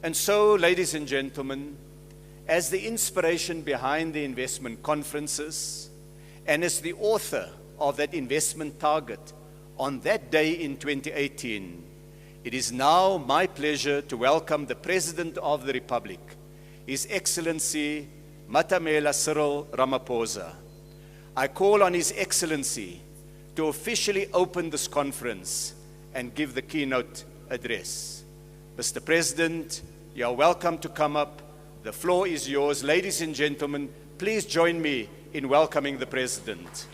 And so, ladies and gentlemen, as the inspiration behind the investment conferences, and as the author of that investment target on that day in 2018, it is now my pleasure to welcome the President of the Republic, His Excellency Matamela Cyril Ramaphosa. I call on His Excellency to officially open this conference and give the keynote address. Mr. President, you are welcome to come up. The floor is yours. Ladies and gentlemen, please join me in welcoming the President.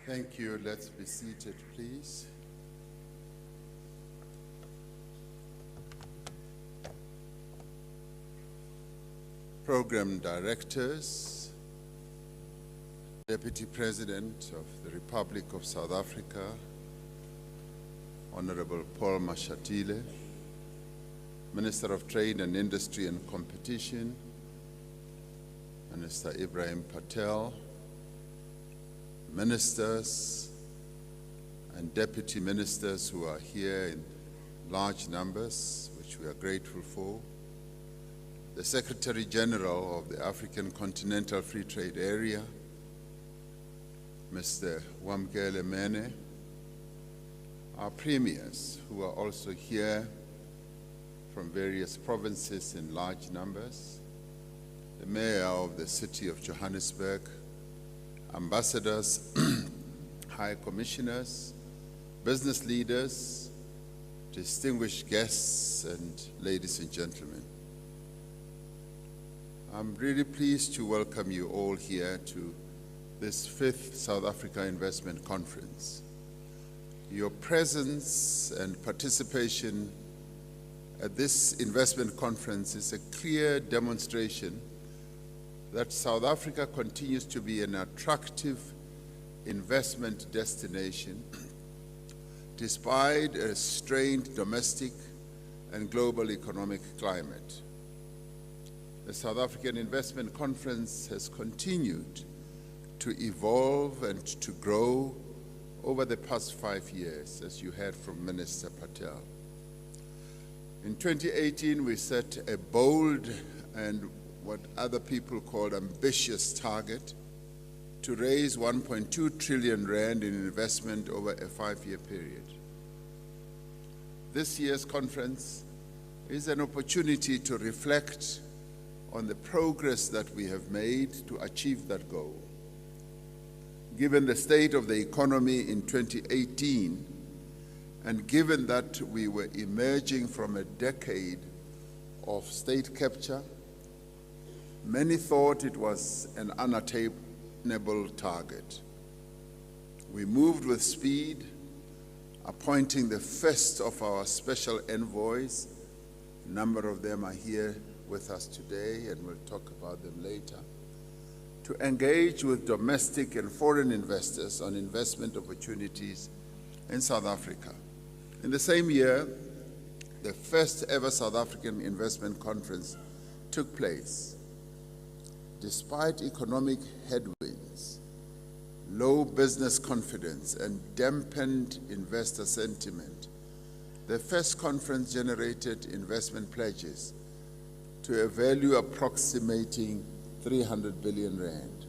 Thank you. Let's be seated, please. Program directors, Deputy President of the Republic of South Africa, Honorable Paul Mashatile, Minister of Trade and Industry and Competition, Minister Ibrahim Patel, ministers and deputy ministers who are here in large numbers, which we are grateful for, the Secretary General of the African Continental Free Trade Area, Mr. Wamkele Mene, our premiers who are also here from various provinces in large numbers, the Mayor of the City of Johannesburg, ambassadors, high commissioners, business leaders, distinguished guests, and ladies and gentlemen. I'm really pleased to welcome you all here to this 5th South Africa Investment Conference. Your presence and participation at this investment conference is a clear demonstration that South Africa continues to be an attractive investment destination despite a strained domestic and global economic climate. The South African Investment Conference has continued to evolve and to grow over the past 5 years, as you heard from Minister Patel. In 2018, we set a bold and what other people call ambitious target to raise 1.2 trillion rand in investment over a 5-year period. This year's conference is an opportunity to reflect on the progress that we have made to achieve that goal. Given the state of the economy in 2018, and given that we were emerging from a decade of state capture, many thought it was an unattainable target. We moved with speed, appointing the first of our special envoys. A number of them are here with us today, and we'll talk about them later, to engage with domestic and foreign investors on investment opportunities in South Africa. In the same year, the first ever South African Investment Conference took place. Despite economic headwinds, low business confidence, and dampened investor sentiment, the first conference generated investment pledges to a value approximating 300 billion rand.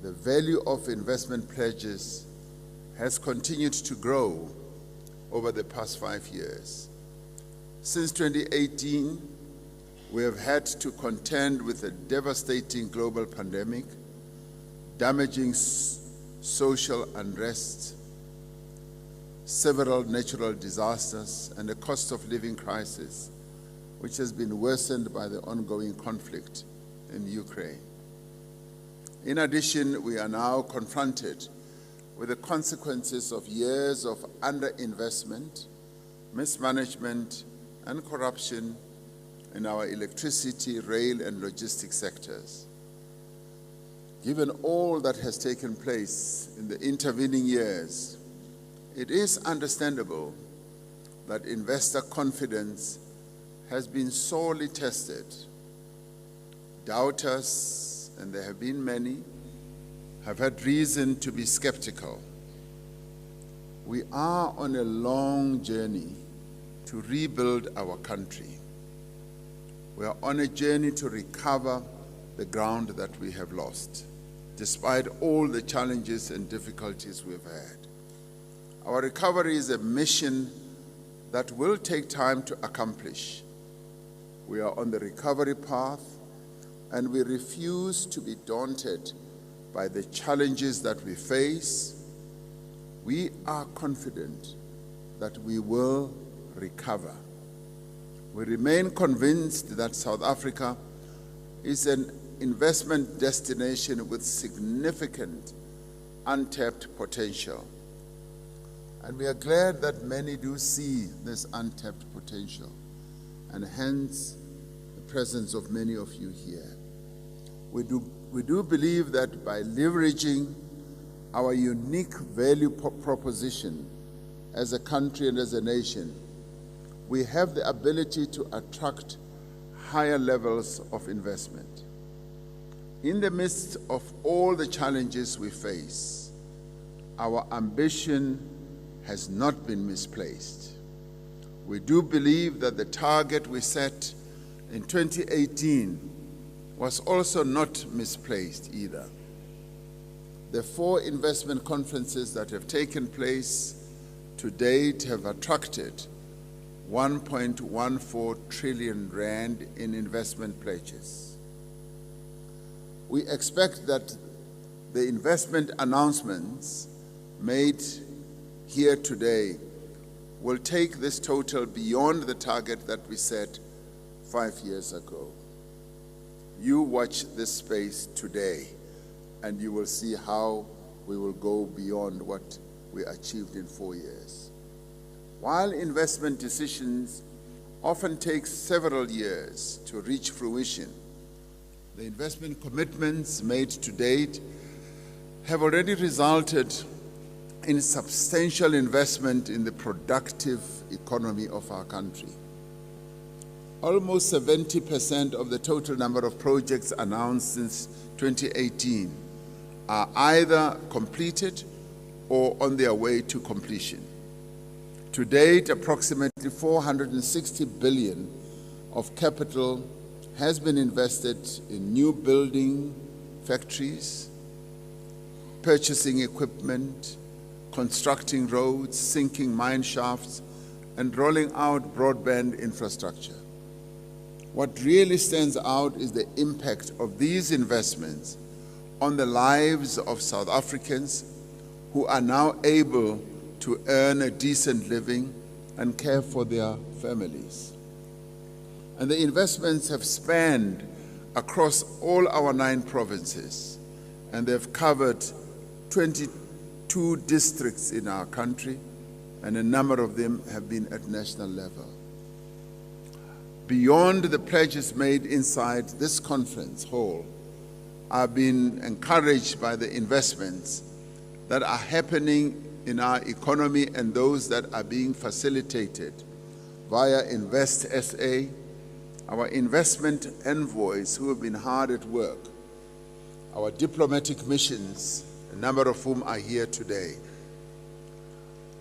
The value of investment pledges has continued to grow over the past 5 years. Since 2018, we have had to contend with a devastating global pandemic, damaging social unrest, several natural disasters, and a cost of living crisis, which has been worsened by the ongoing conflict in Ukraine. In addition, we are now confronted with the consequences of years of underinvestment, mismanagement, and corruption in our electricity, rail, and logistics sectors. Given all that has taken place in the intervening years, it is understandable that investor confidence has been sorely tested. Doubters, and there have been many, have had reason to be skeptical. We are on a long journey to rebuild our country. We are on a journey to recover the ground that we have lost, despite all the challenges and difficulties we've had. Our recovery is a mission that will take time to accomplish. We are on the recovery path, and we refuse to be daunted by the challenges that we face. We are confident that we will recover. We remain convinced that South Africa is an investment destination with significant untapped potential. And we are glad that many do see this untapped potential, and hence the presence of many of you here. We do believe that by leveraging our unique value proposition as a country and as a nation, we have the ability to attract higher levels of investment. In the midst of all the challenges we face, our ambition has not been misplaced. We do believe that the target we set in 2018 was also not misplaced either. The 4 investment conferences that have taken place to date have attracted 1.14 trillion rand in investment pledges. We expect that the investment announcements made here today will take this total beyond the target that we set 5 years ago. You watch this space today, and you will see how we will go beyond what we achieved in 4 years. While investment decisions often take several years to reach fruition, the investment commitments made to date have already resulted in substantial investment in the productive economy of our country. Almost 70% of the total number of projects announced since 2018 are either completed or on their way to completion. To date, approximately 460 billion of capital has been invested in new building factories, purchasing equipment, constructing roads, sinking mine shafts, and rolling out broadband infrastructure. What really stands out is the impact of these investments on the lives of South Africans who are now able to earn a decent living and care for their families. And the investments have spanned across all our 9 provinces, and they've covered 22 districts in our country, and a number of them have been at national level. Beyond the pledges made inside this conference hall, I've been encouraged by the investments that are happening in our economy and those that are being facilitated via Invest SA, our investment envoys who have been hard at work, our diplomatic missions, a number of whom are here today,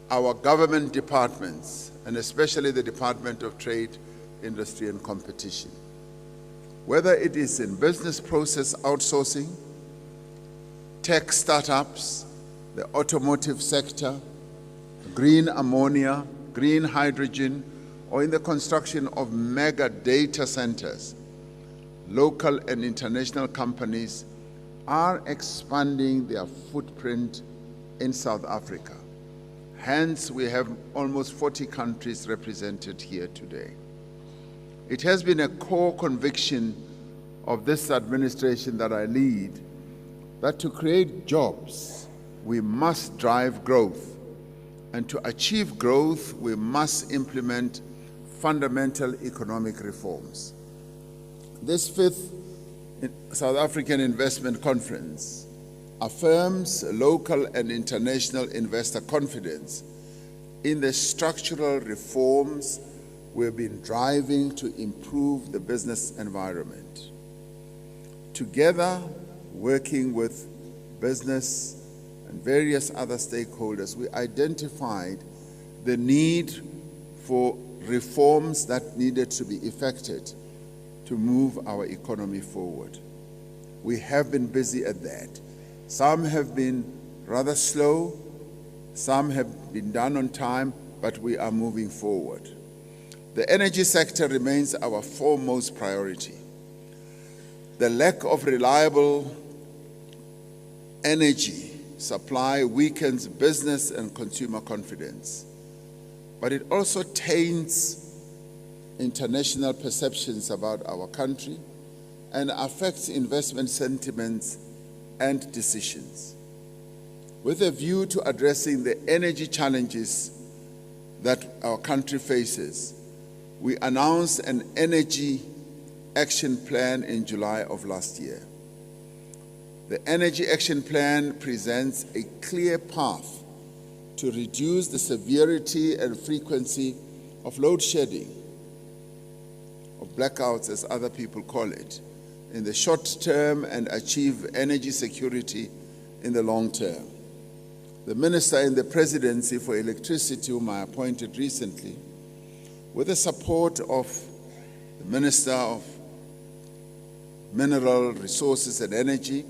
our government departments, and especially the Department of Trade, Industry and Competition. Whether it is in business process outsourcing, tech startups, the automotive sector, green ammonia, green hydrogen, or in the construction of mega data centers, local and international companies are expanding their footprint in South Africa. Hence, we have almost 40 countries represented here today. It has been a core conviction of this administration that I lead that to create jobs, we must drive growth. And to achieve growth, we must implement fundamental economic reforms. This 5th South African Investment Conference affirms local and international investor confidence in the structural reforms we've been driving to improve the business environment. Together, working with business, and various other stakeholders, we identified the need for reforms that needed to be effected to move our economy forward. We have been busy at that. Some have been rather slow, some have been done on time, but we are moving forward. The energy sector remains our foremost priority. The lack of reliable energy supply weakens business and consumer confidence, but it also taints international perceptions about our country and affects investment sentiments and decisions. With a view to addressing the energy challenges that our country faces, we announced an energy action plan in July of last year. The Energy Action Plan presents a clear path to reduce the severity and frequency of load shedding, of blackouts as other people call it, in the short term and achieve energy security in the long term. The Minister in the Presidency for Electricity, whom I appointed recently, with the support of the Minister of Mineral Resources and Energy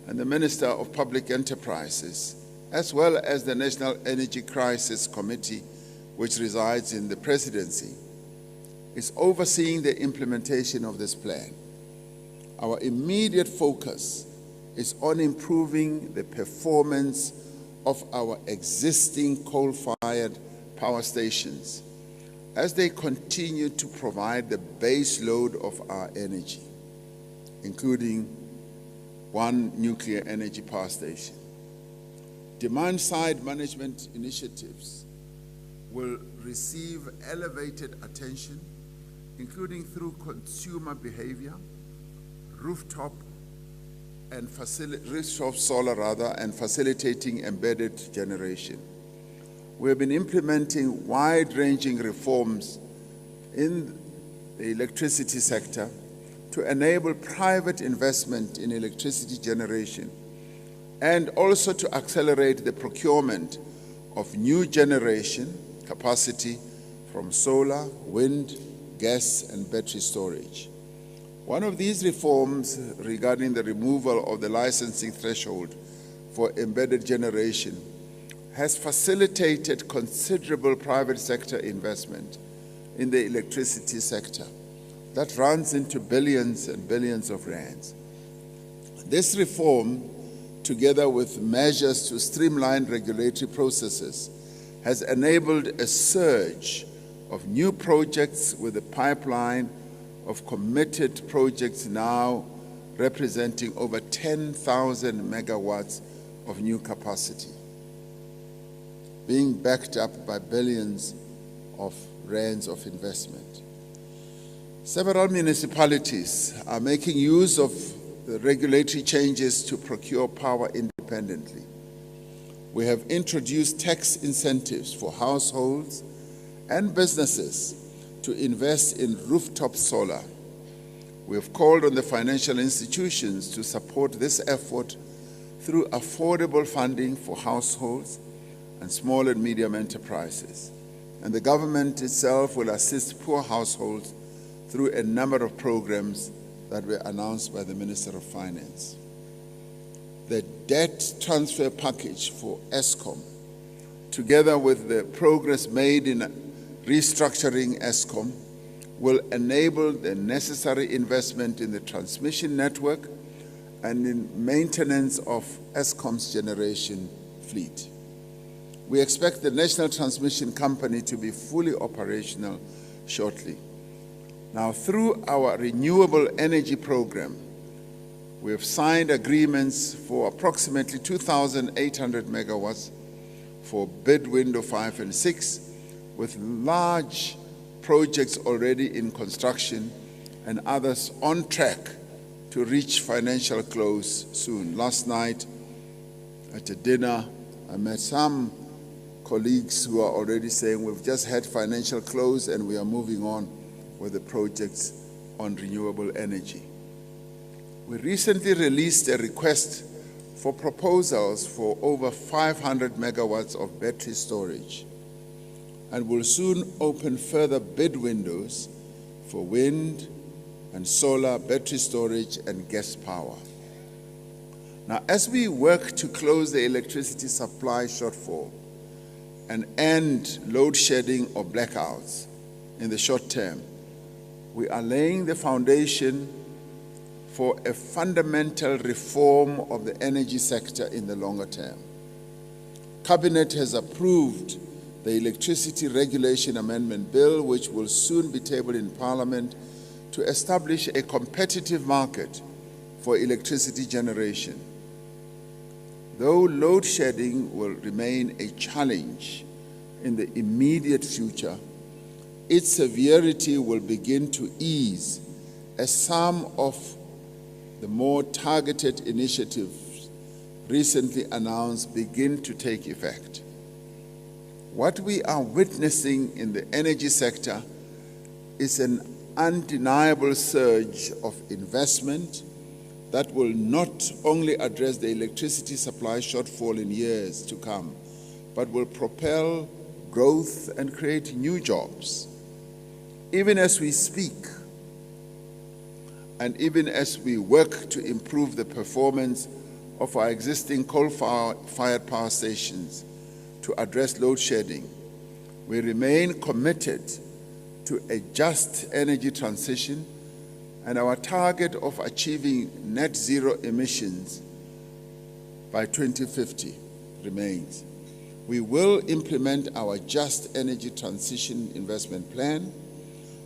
and the Minister of Public Enterprises, as well as the National Energy Crisis Committee, which resides in the Presidency, is overseeing the implementation of this plan. Our immediate focus is on improving the performance of our existing coal-fired power stations as they continue to provide the base load of our energy, including one nuclear energy power station. Demand-side management initiatives will receive elevated attention, including through consumer behavior, rooftop solar and facilitating embedded generation. We have been implementing wide-ranging reforms in the electricity sector to enable private investment in electricity generation and also to accelerate the procurement of new generation capacity from solar, wind, gas, and battery storage. One of these reforms regarding the removal of the licensing threshold for embedded generation has facilitated considerable private sector investment in the electricity sector that runs into billions and billions of rands. This reform, together with measures to streamline regulatory processes, has enabled a surge of new projects with a pipeline of committed projects now representing over 10,000 megawatts of new capacity, being backed up by billions of rands of investment. Several municipalities are making use of the regulatory changes to procure power independently. We have introduced tax incentives for households and businesses to invest in rooftop solar. We have called on the financial institutions to support this effort through affordable funding for households and small and medium enterprises. And the government itself will assist poor households through a number of programs that were announced by the Minister of Finance. The debt transfer package for Eskom, together with the progress made in restructuring Eskom, will enable the necessary investment in the transmission network and in maintenance of Eskom's generation fleet. We expect the National Transmission Company to be fully operational shortly. Now, through our renewable energy program, we have signed agreements for approximately 2,800 megawatts for bid window 5 and 6, with large projects already in construction and others on track to reach financial close soon. Last night at a dinner, I met some colleagues who are already saying we've just had financial close and we are moving on with the projects on renewable energy. We recently released a request for proposals for over 500 megawatts of battery storage, and will soon open further bid windows for wind and solar battery storage and gas power. Now, as we work to close the electricity supply shortfall and end load shedding or blackouts in the short term, we are laying the foundation for a fundamental reform of the energy sector in the longer term. Cabinet has approved the Electricity Regulation Amendment Bill, which will soon be tabled in Parliament to establish a competitive market for electricity generation. Though load shedding will remain a challenge in the immediate future, its severity will begin to ease as some of the more targeted initiatives recently announced begin to take effect. What we are witnessing in the energy sector is an undeniable surge of investment that will not only address the electricity supply shortfall in years to come, but will propel growth and create new jobs. Even as we speak, and even as we work to improve the performance of our existing coal-fired power stations to address load shedding, we remain committed to a just energy transition, and our target of achieving net zero emissions by 2050 remains. We will implement our Just Energy Transition Investment Plan,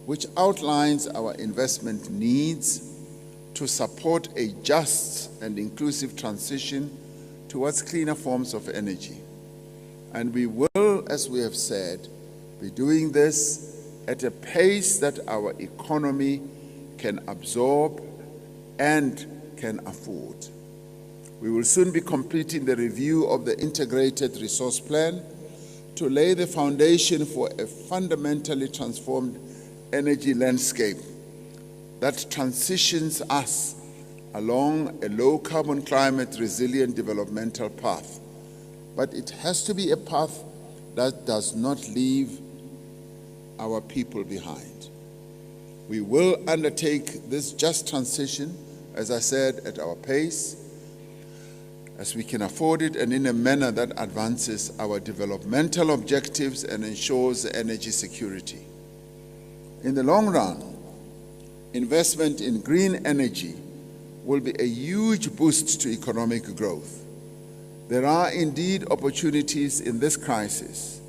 which outlines our investment needs to support a just and inclusive transition towards cleaner forms of energy. And we will, as we have said, be doing this at a pace that our economy can absorb and can afford. We will soon be completing the review of the Integrated Resource Plan to lay the foundation for a fundamentally transformed energy landscape that transitions us along a low-carbon, climate-resilient developmental path. But it has to be a path that does not leave our people behind. We will undertake this just transition, as I said, at our pace, as we can afford it, and in a manner that advances our developmental objectives and ensures energy security. In the long run, investment in green energy will be a huge boost to economic growth. There are indeed opportunities in this crisis,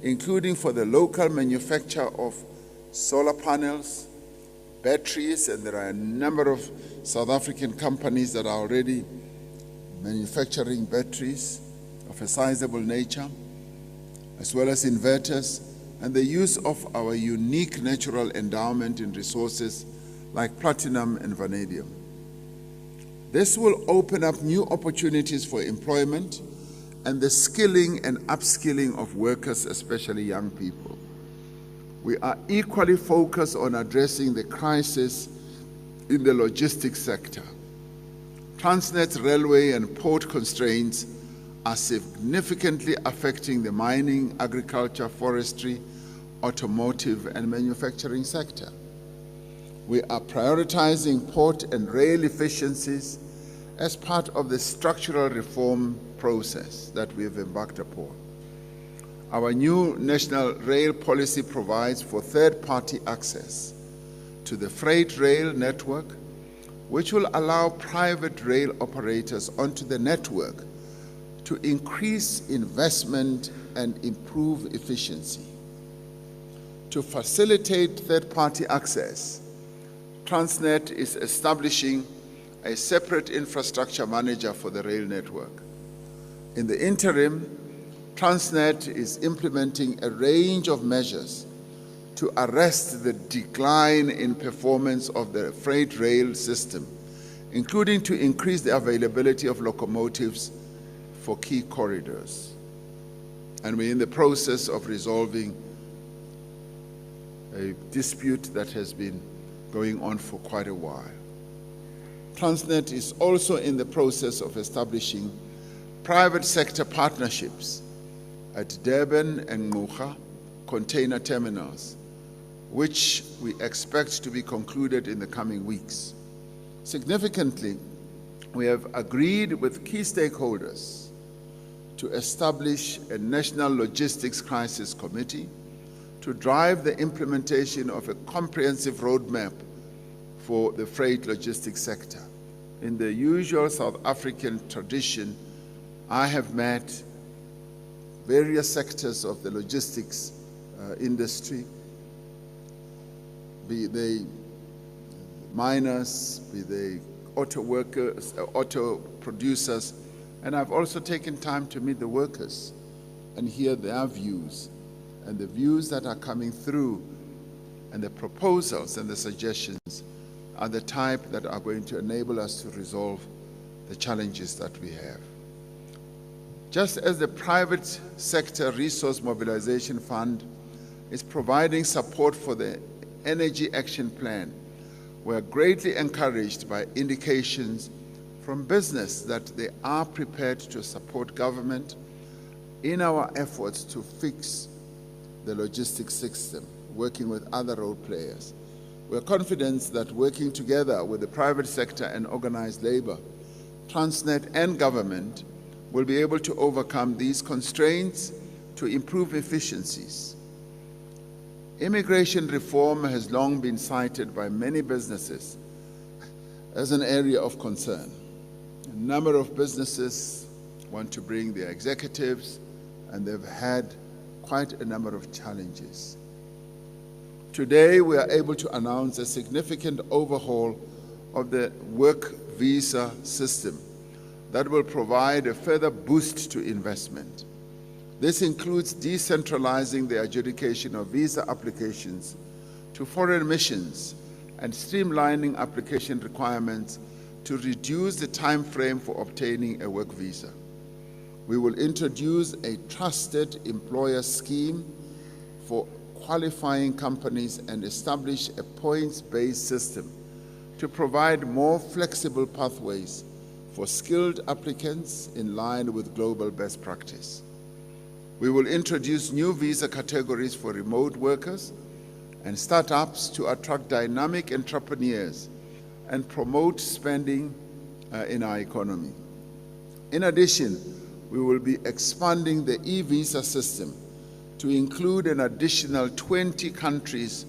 including for the local manufacture of solar panels, batteries, and there are a number of South African companies that are already manufacturing batteries of a sizable nature, as well as inverters, and the use of our unique natural endowment in resources like platinum and vanadium. This will open up new opportunities for employment and the skilling and upskilling of workers, especially young people. We are equally focused on addressing the crisis in the logistics sector. Transnet's railway and port constraints are significantly affecting the mining, agriculture, forestry, automotive, and manufacturing sector. We are prioritizing port and rail efficiencies as part of the structural reform process that we have embarked upon. Our new national rail policy provides for third-party access to the freight rail network, which will allow private rail operators onto the network to increase investment and improve efficiency. To facilitate third-party access, Transnet is establishing a separate infrastructure manager for the rail network. In the interim, Transnet is implementing a range of measures to arrest the decline in performance of the freight rail system, including to increase the availability of locomotives for key corridors. And we're in the process of resolving a dispute that has been going on for quite a while. Transnet is also in the process of establishing private sector partnerships at Durban and Ngqura container terminals, which we expect to be concluded in the coming weeks. Significantly, we have agreed with key stakeholders to establish a National Logistics Crisis Committee to drive the implementation of a comprehensive roadmap for the freight logistics sector. In the usual South African tradition, I have met various sectors of the logistics industry, be they miners, be they auto workers, auto producers, and I've also taken time to meet the workers and hear their views, and the views that are coming through and the proposals and the suggestions are the type that are going to enable us to resolve the challenges that we have. Just as the private sector resource mobilization fund is providing support for the Energy Action Plan, we are greatly encouraged by indications from business that they are prepared to support government in our efforts to fix the logistics system, working with other road players. We are confident that working together with the private sector and organized labor, Transnet and government will be able to overcome these constraints to improve efficiencies. Immigration reform has long been cited by many businesses as an area of concern. A number of businesses want to bring their executives, and they've had quite a number of challenges. Today, we are able to announce a significant overhaul of the work visa system that will provide a further boost to investment. This includes decentralizing the adjudication of visa applications to foreign missions and streamlining application requirements to reduce the time frame for obtaining a work visa. We will introduce a trusted employer scheme for qualifying companies and establish a points-based system to provide more flexible pathways for skilled applicants in line with global best practice. We will introduce new visa categories for remote workers and startups to attract dynamic entrepreneurs and promote spending in our economy. In addition, we will be expanding the e-visa system to include an additional 20 countries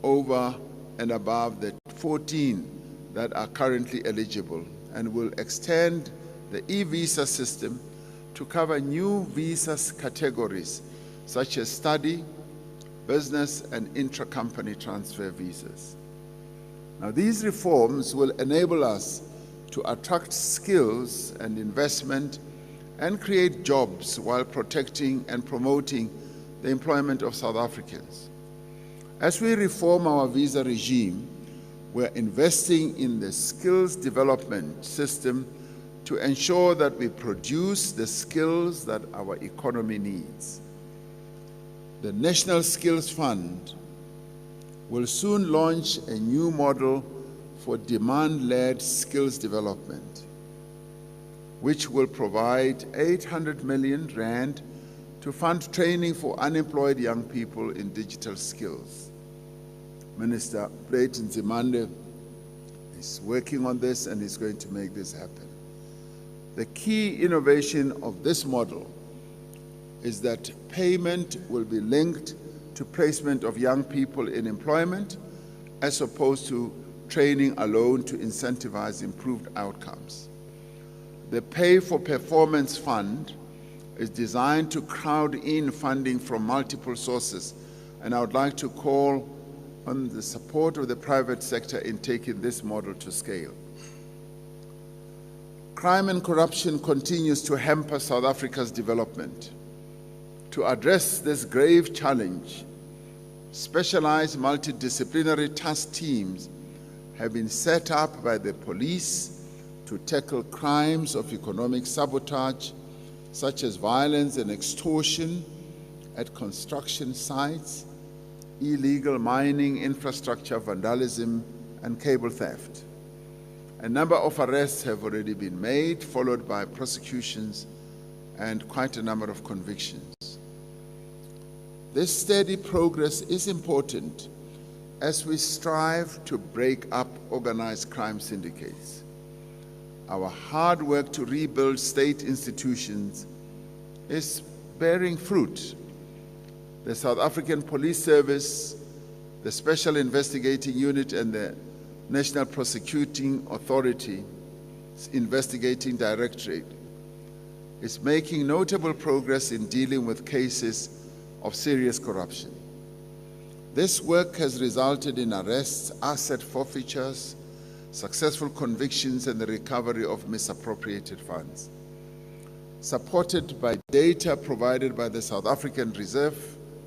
over and above the 14 that are currently eligible, and will extend the e-visa system to cover new visa categories such as study, business, and intra-company transfer visas. Now, these reforms will enable us to attract skills and investment and create jobs while protecting and promoting the employment of South Africans. As we reform our visa regime, we're investing in the skills development system to ensure that we produce the skills that our economy needs. The National Skills Fund will soon launch a new model for demand-led skills development, which will provide 800 million rand to fund training for unemployed young people in digital skills. Minister Blade Nzimande is working on this and is going to make this happen. The key innovation of this model is that payment will be linked to placement of young people in employment as opposed to training alone to incentivize improved outcomes. The Pay for Performance Fund is designed to crowd in funding from multiple sources, and I would like to call on the support of the private sector in taking this model to scale. Crime and corruption continues to hamper South Africa's development. To address this grave challenge, specialized multidisciplinary task teams have been set up by the police to tackle crimes of economic sabotage, such as violence and extortion at construction sites, illegal mining, infrastructure vandalism, and cable theft. A number of arrests have already been made, followed by prosecutions and quite a number of convictions. This steady progress is important as we strive to break up organized crime syndicates. Our hard work to rebuild state institutions is bearing fruit. The South African Police Service, the Special Investigating Unit, and the National Prosecuting Authority Investigating Directorate is making notable progress in dealing with cases of serious corruption. This work has resulted in arrests, asset forfeitures, successful convictions, and the recovery of misappropriated funds. Supported by data provided by the South African Reserve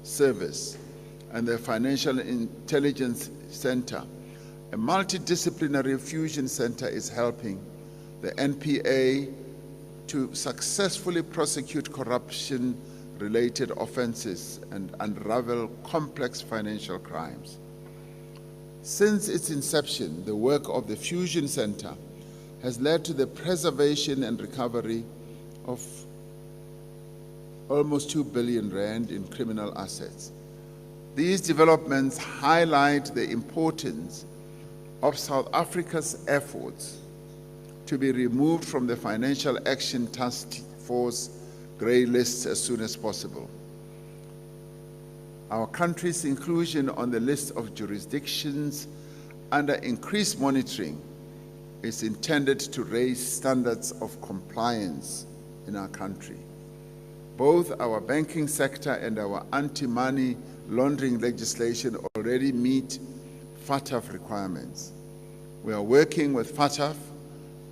Service and the Financial Intelligence Center, a multidisciplinary fusion center is helping the NPA to successfully prosecute corruption-related offenses and unravel complex financial crimes. Since its inception, the work of the Fusion Center has led to the preservation and recovery of almost 2 billion rand in criminal assets. These developments highlight the importance of South Africa's efforts to be removed from the Financial Action Task Force grey lists as soon as possible. Our country's inclusion on the list of jurisdictions under increased monitoring is intended to raise standards of compliance in our country. Both our banking sector and our anti-money laundering legislation already meet FATF requirements. We are working with FATF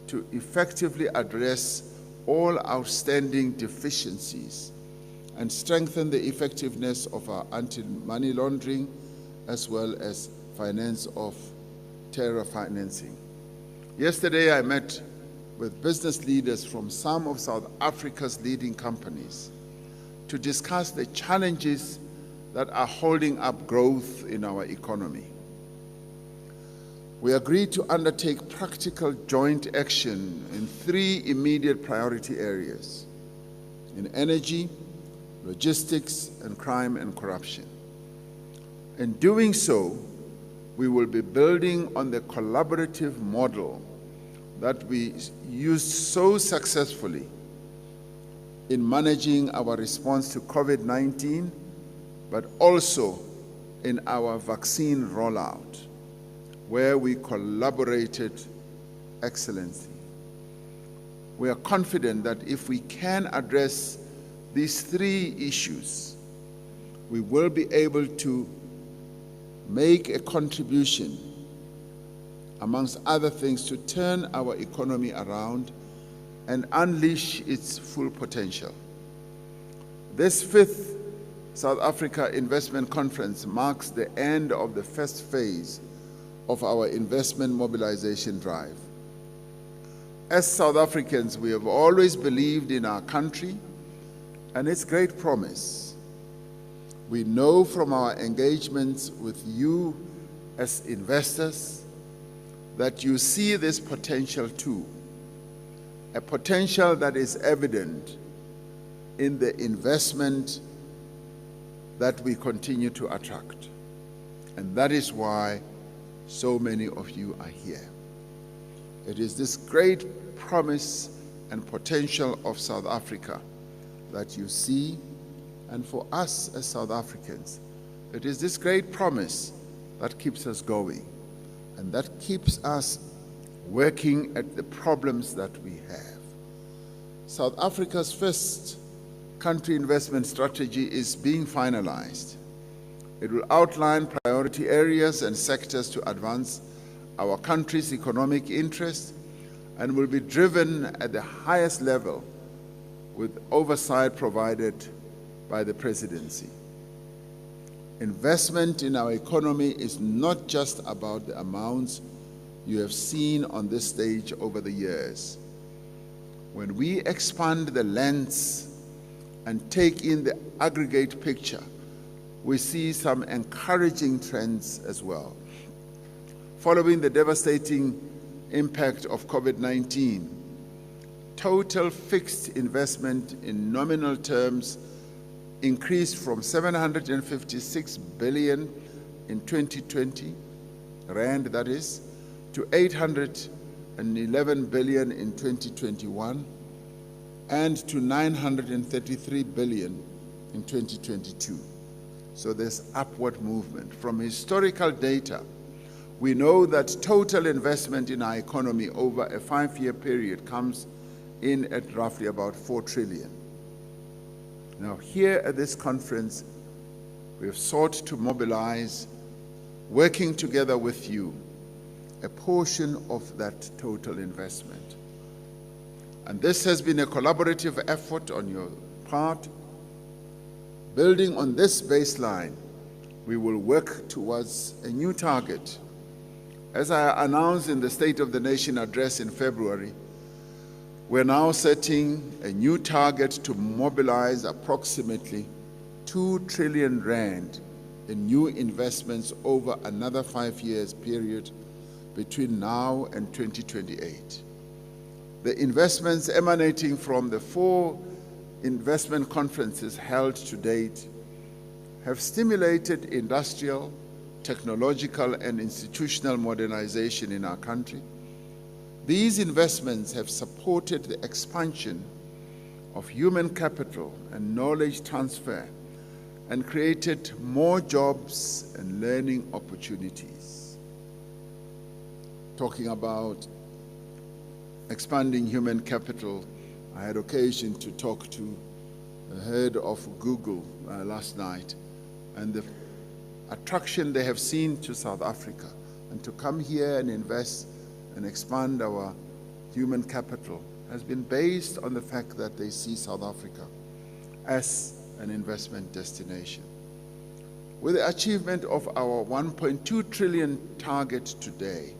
to effectively address all outstanding deficiencies and strengthen the effectiveness of our anti-money laundering as well as finance of terror financing. Yesterday I met with business leaders from some of South Africa's leading companies to discuss the challenges that are holding up growth in our economy. We agreed to undertake practical joint action in 3 immediate priority areas: in energy, logistics, and crime and corruption. In doing so, we will be building on the collaborative model that we used so successfully in managing our response to COVID-19, but also in our vaccine rollout, where we collaborated excellently. We are confident that if we can address these 3 issues, we will be able to make a contribution, amongst other things, to turn our economy around and unleash its full potential. This 5th South Africa Investment Conference marks the end of the first phase of our investment mobilization drive. As South Africans, we have always believed in our country and its great promise. We know from our engagements with you as investors that you see this potential too, a potential that is evident in the investment that we continue to attract. And that is why so many of you are here. It is this great promise and potential of South Africa that you see, and for us as South Africans, it is this great promise that keeps us going and that keeps us working at the problems that we have. South Africa's first country investment strategy is being finalized. It will outline priority areas and sectors to advance our country's economic interest and will be driven at the highest level with oversight provided by the presidency. Investment in our economy is not just about the amounts you have seen on this stage over the years. When we expand the lens and take in the aggregate picture, we see some encouraging trends as well. Following the devastating impact of COVID-19, total fixed investment in nominal terms increased from 756 billion in 2020, rand that is, to 811 billion in 2021, and to 933 billion in 2022. So there's upward movement. From historical data, we know that total investment in our economy over a 5-year period comes in at roughly about 4 trillion. Now, here at this conference, we have sought to mobilize, working together with you, a portion of that total investment. And this has been a collaborative effort on your part. Building on this baseline, we will work towards a new target. As I announced in the State of the Nation address in February, we're now setting a new target to mobilize approximately 2 trillion rand in new investments over another 5 years period between now and 2028. The investments emanating from the 4 investment conferences held to date have stimulated industrial, technological, and institutional modernization in our country. These investments have supported the expansion of human capital and knowledge transfer and created more jobs and learning opportunities. Talking about expanding human capital, I had occasion to talk to the head of Google last night, and the attraction they have seen to South Africa, and to come here and invest and expand our human capital has been based on the fact that they see South Africa as an investment destination. With the achievement of our 1.2 trillion target today,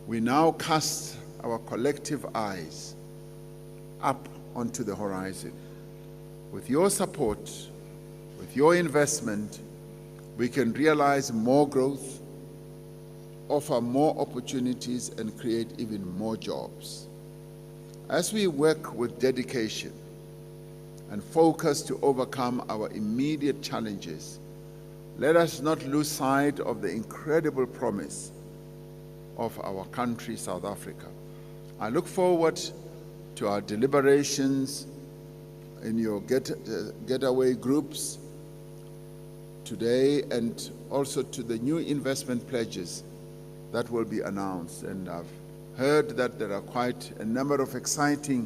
we now cast our collective eyes up onto the horizon. With your support, with your investment, we can realize more growth, offer more opportunities, and create even more jobs. As we work with dedication and focus to overcome our immediate challenges, let us not lose sight of the incredible promise of our country, South Africa. I look forward to our deliberations in your getaway groups today, and also to the new investment pledges that will be announced. And I've heard that there are quite a number of exciting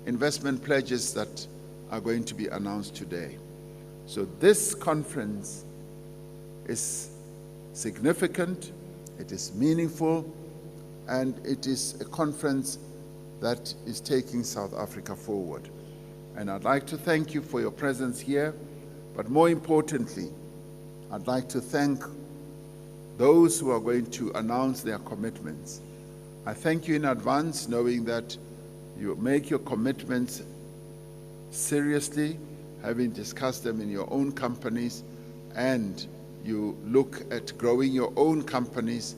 investment pledges that are going to be announced today. So this conference is significant, it is meaningful, and it is a conference that is taking South Africa forward. And I'd like to thank you for your presence here, but more importantly, I'd like to thank those who are going to announce their commitments. I thank you in advance, knowing that you make your commitments seriously, having discussed them in your own companies, and you look at growing your own companies,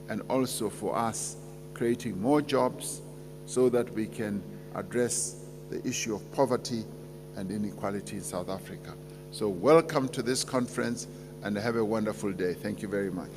and also for us, creating more jobs so that we can address the issue of poverty and inequality in South Africa. So welcome to this conference, and have a wonderful day. Thank you very much.